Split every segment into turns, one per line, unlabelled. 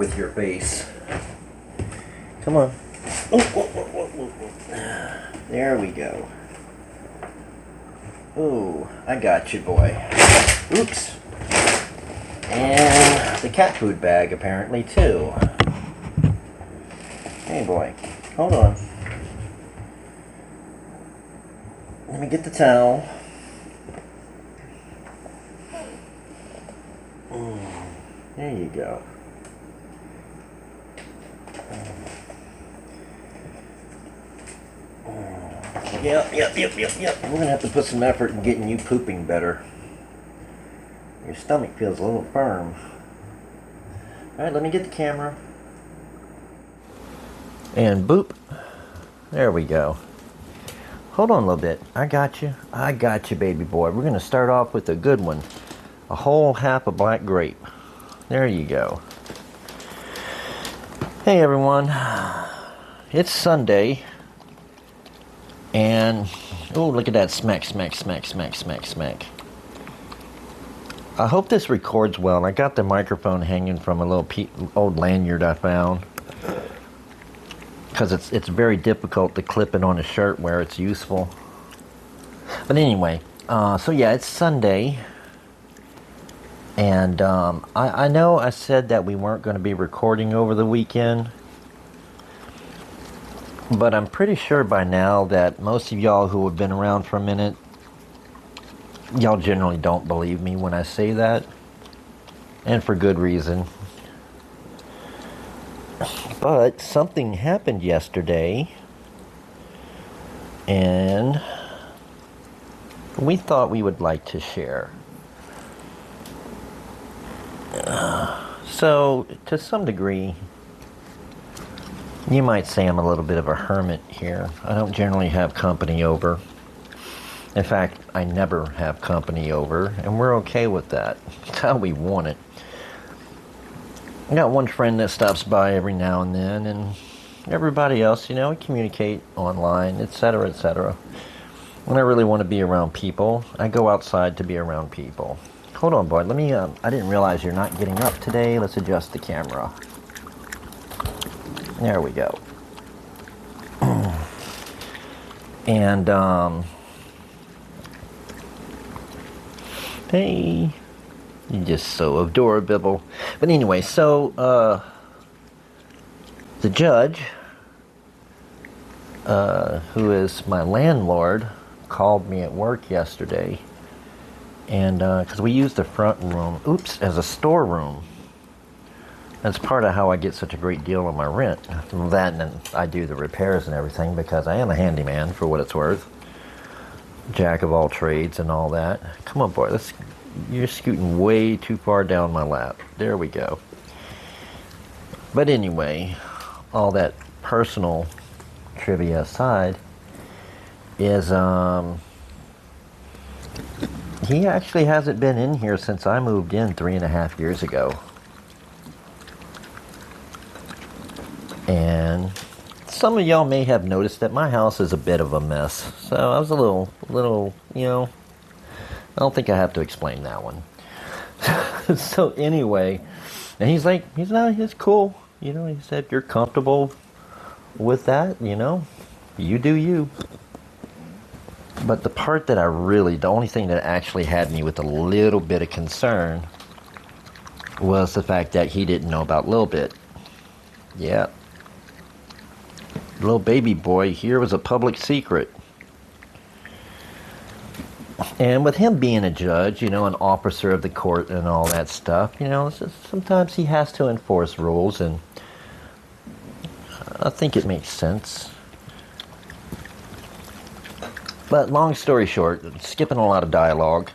with your face. Come on. There we go. Ooh, I got you, boy. Oops. And the cat food bag, apparently, too. Hey, boy. Hold on. Let me get the towel. There you go. Yep. We're going to have to put some effort in getting you pooping better. Your stomach feels a little firm. Alright, let me get the camera. And boop. There we go. Hold on a little bit. I got you, baby boy. We're going to start off with a good one. A whole half a black grape. There you go. Hey, everyone. It's Sunday. And, oh, look at that smack. I hope this records well. I got the microphone hanging from a little old lanyard I found. Because it's very difficult to clip it on a shirt where it's useful. But anyway, so yeah, it's Sunday. And I know I said that we weren't going to be recording over the weekend. But I'm pretty sure by now that most of y'all who have been around for a minute, y'all generally don't believe me when I say that. And for good reason. But something happened yesterday. And we thought we would like to share. So, to some degree, you might say I'm a little bit of a hermit here. I don't generally have company over. In fact, I never have company over, and we're okay with that. It's how we want it. I got one friend that stops by every now and then, and everybody else, we communicate online, etc., etc. When I really want to be around people, I go outside to be around people. Hold on, boy. Let me, I didn't realize you're not getting up today. Let's adjust the camera. There we go. And, hey, you're just so adorable. But anyway, so, the judge, who is my landlord, called me at work yesterday. And, because we use the front room, as a storeroom. That's part of how I get such a great deal on my rent. That and then I do the repairs and everything because I am a handyman for what it's worth. Jack of all trades and all that. Come on, boy. You're scooting way too far down my lap. There we go. But anyway, all that personal trivia aside, is he actually hasn't been in here since I moved in 3.5 years ago. And some of y'all may have noticed that my house is a bit of a mess. So I was a little, I don't think I have to explain that one. So anyway, and he's like, it's cool. He said, if you're comfortable with that, you do you. But the part that the only thing that actually had me with a little bit of concern was the fact that he didn't know about LilBit. Yeah. Little baby boy here was a public secret. And with him being a judge, an officer of the court and all that stuff, sometimes he has to enforce rules, and I think it makes sense. But long story short, skipping a lot of dialogue,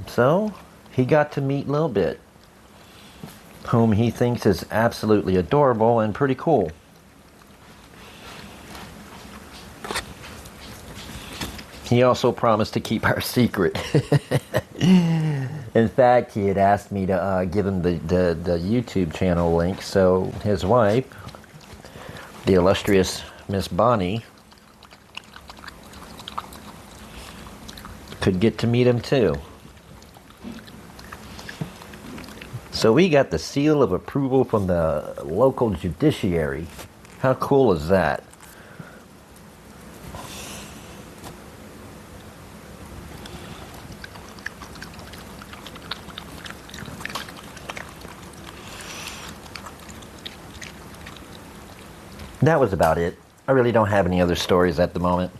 so he got to meet LilBit, whom he thinks is absolutely adorable and pretty cool. He also promised to keep our secret. In fact, he had asked me to give him the YouTube channel link so his wife, the illustrious Miss Bonnie, could get to meet him too. So we got the seal of approval from the local judiciary. How cool is that? That was about it. I really don't have any other stories at the moment.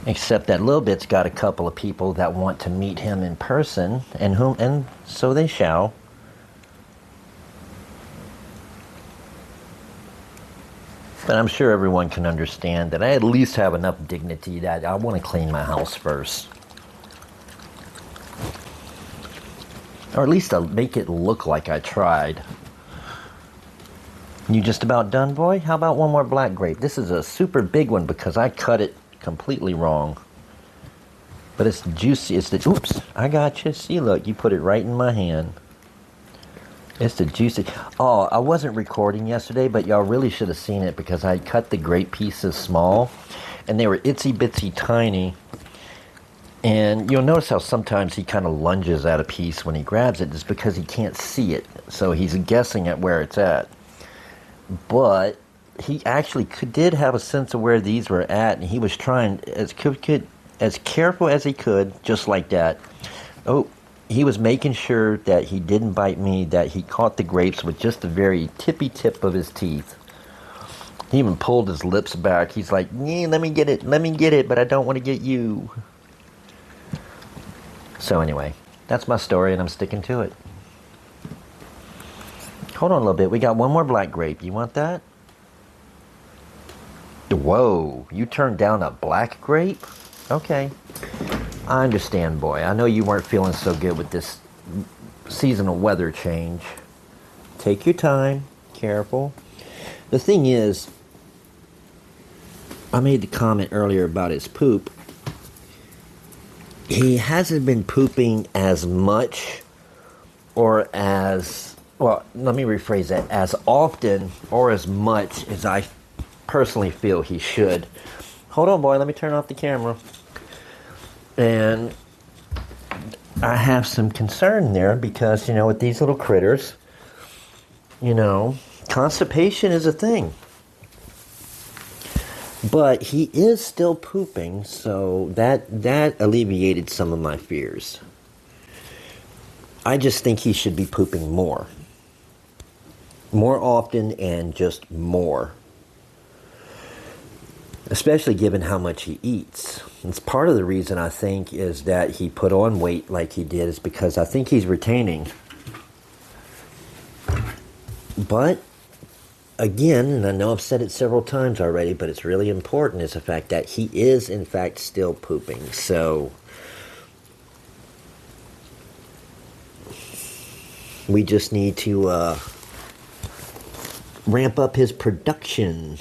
Except that LilBit's got a couple of people that want to meet him in person, and so they shall. But I'm sure everyone can understand that I at least have enough dignity that I want to clean my house first. Or at least I'll make it look like I tried. You just about done, boy? How about one more black grape? This is a super big one because I cut it completely wrong. But it's juicy. Oops, I got you. See, look, you put it right in my hand. It's the juicy. Oh, I wasn't recording yesterday, but y'all really should have seen it because I cut the grape pieces small, and they were itsy bitsy tiny. And you'll notice how sometimes he kind of lunges at a piece when he grabs it. It's because he can't see it, so he's guessing at where it's at. But he actually did have a sense of where these were at, and he was trying as careful as he could, just like that. Oh, he was making sure that he didn't bite me, that he caught the grapes with just the very tippy tip of his teeth. He even pulled his lips back. He's like, yeah, let me get it, but I don't want to get you. So anyway, that's my story, and I'm sticking to it. Hold on a little bit. We got one more black grape. You want that? Whoa, you turned down a black grape? Okay. I understand, boy. I know you weren't feeling so good with this seasonal weather change. Take your time. Careful. The thing is, I made the comment earlier about his poop. He hasn't been pooping as much or as, well, let me rephrase that, as often or as much as I personally feel he should. Hold on, boy, let me turn off the camera. And I have some concern there because, with these little critters, constipation is a thing. But he is still pooping, so that alleviated some of my fears. I just think he should be pooping more. More often and just more. Especially given how much he eats. It's part of the reason I think is that he put on weight like he did is because I think he's retaining. But again, and I know I've said it several times already, but it's really important, is the fact that he is, in fact, still pooping. So we just need to ramp up his production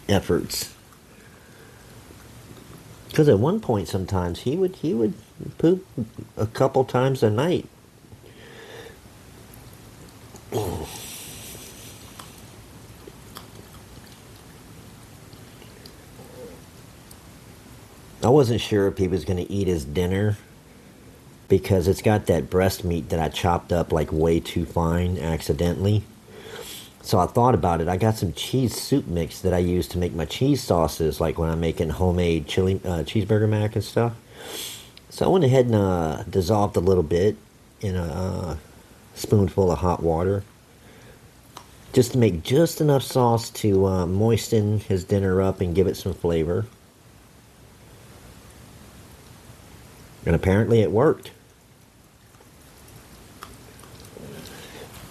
efforts. Because at one point, sometimes he would poop a couple times a night. I wasn't sure if he was going to eat his dinner because it's got that breast meat that I chopped up like way too fine accidentally. So I thought about it. I got some cheese soup mix that I use to make my cheese sauces, like when I'm making homemade chili cheeseburger mac and stuff. So I went ahead and dissolved a little bit in a spoonful of hot water, just to make just enough sauce to moisten his dinner up and give it some flavor. And apparently it worked.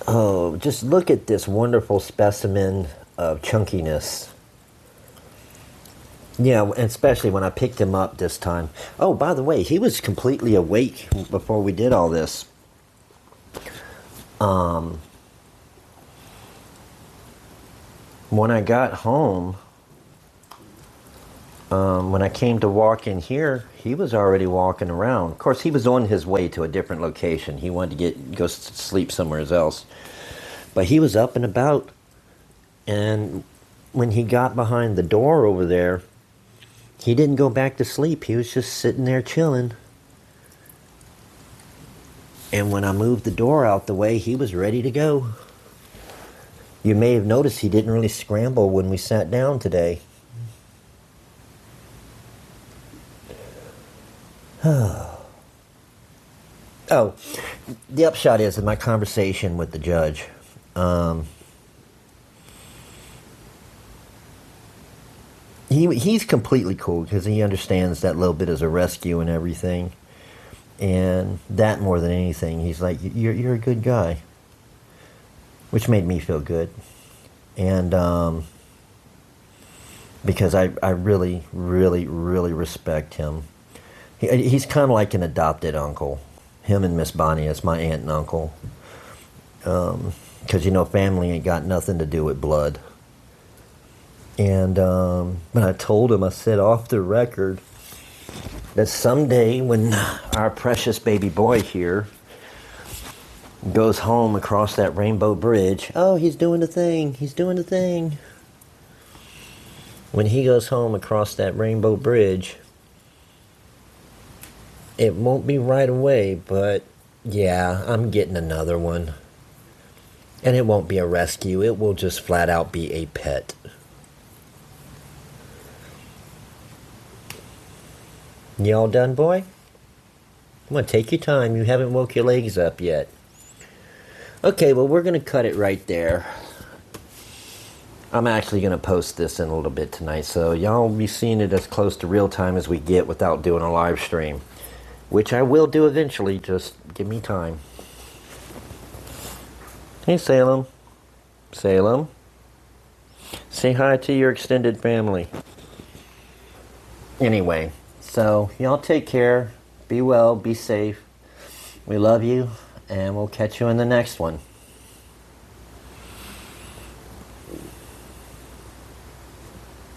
Oh, just look at this wonderful specimen of chunkiness. Yeah, and especially when I picked him up this time. Oh, by the way, he was completely awake before we did all this. When I got home, when I came to walk in here, he was already walking around. Of course, he was on his way to a different location. He wanted to go sleep somewhere else. But he was up and about. And when he got behind the door over there, He didn't go back to sleep. He was just sitting there chilling. And when I moved the door out the way, he was ready to go. You may have noticed he didn't really scramble when we sat down today. Oh, the upshot is in my conversation with the judge, he's completely cool because he understands that LilBit is a rescue and everything. And that more than anything, he's like, you're a good guy. Which made me feel good. And because I really, really, really respect him. He's kind of like an adopted uncle. Him and Miss Bonnie as my aunt and uncle. Because, family ain't got nothing to do with blood. And when I told him, I said off the record that someday when our precious baby boy here goes home across that rainbow bridge, oh, he's doing the thing, he's doing the thing. When he goes home across that rainbow bridge, it won't be right away, but yeah, I'm getting another one. And it won't be a rescue, it will just flat out be a pet. You all done, boy? Come on, take your time. You haven't woke your legs up yet. Okay, well, we're going to cut it right there. I'm actually going to post this in a little bit tonight, so y'all will be seeing it as close to real time as we get without doing a live stream. Which I will do eventually, just give me time. Hey, Salem. Salem. Say hi to your extended family. Anyway. So, y'all take care, be well, be safe. We love you, and we'll catch you in the next one.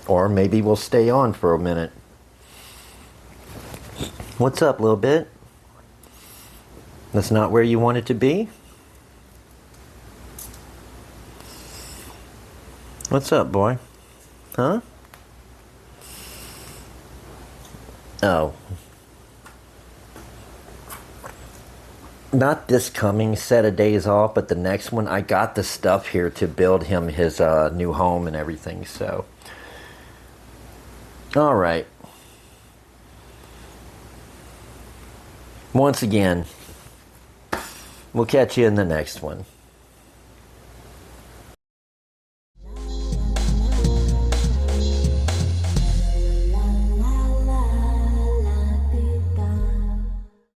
Or maybe we'll stay on for a minute. What's up, LilBit? That's not where you want it to be? What's up, boy? Huh? Oh. Not this coming set of days off, but the next one. I got the stuff here to build him his new home and everything, so. Alright. Once again, we'll catch you in the next one.